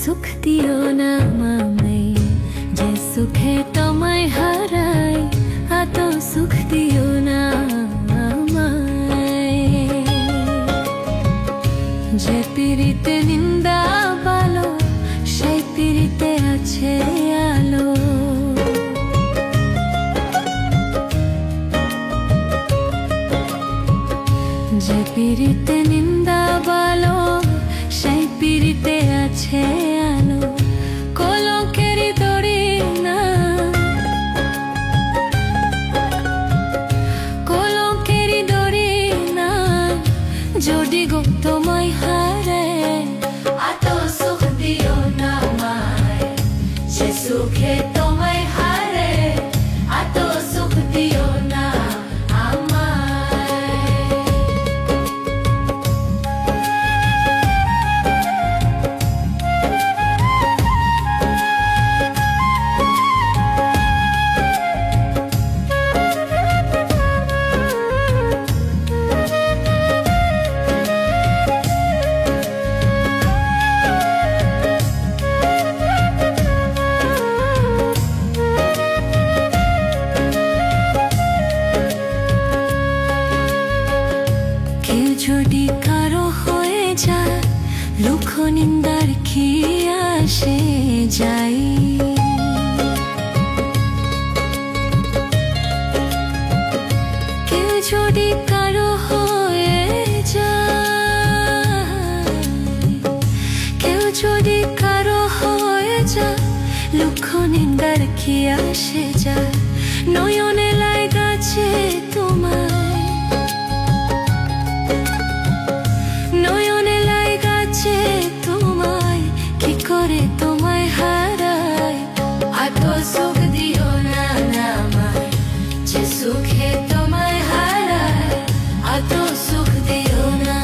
सुख दियो ना मामाई जे सुखे तमाय हाराय आतो सुख दियो ना आमाय जे पिरिते निंदा बालो सेई पिरिते आछे आलो जे पिरिते निंदा बालो सेई पिरिते आछे आलो कलंकेरी दड़ी ना कलंकेरी दड़ी ना जोदि गो तोमाय हाराय आतो सुख दियो ना माय जे सुखे तोमाय हाराय आतो सुख दियो ना जोड़ी कारो होए जा लुखो निंदार की आशे जाई केउ जोड़ी कारो होए जा केउ जोड़ी कारो होए जा लुखो निंदार की आशे जा नयने लागाছে তোমায় नयने लागाছে তোমায় কি করে তোমায় হারাই আতো সুখ দিও না আমায় যে সুখে তোমায় হারাই আতো সুখ দিও না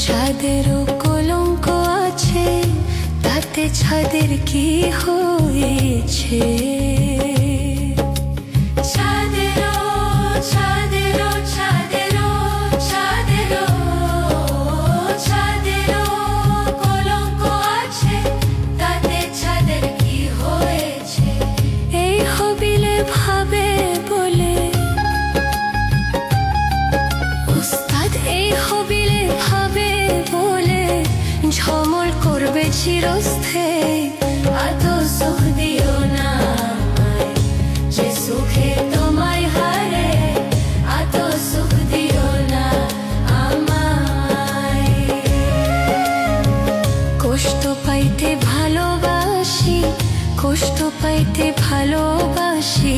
ছাদেরও কলঙ্ক আছে তাতে ছাদের কি হয়েছে ছাদেরও ছাদেরও ছাদেরও ছাদেরও ছাদেরও কলঙ্ক আছে তাতে ছাদের কি হয়েছে এই হবিলে ভাবে বলে উস্তাদ এই হবিলে ভাবে बोले झमल करबे चिरस्थायी आतो सुख दियो ना जे सुखे तोमाय हाराय आतो सुख दियो ना आमाय कष्ट पाइते भालोबासी कष्ट पाइते भालोबासी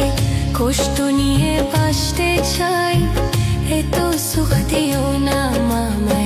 कष्ट निये बाँचते चाই एतो सुख दियो ना मामाय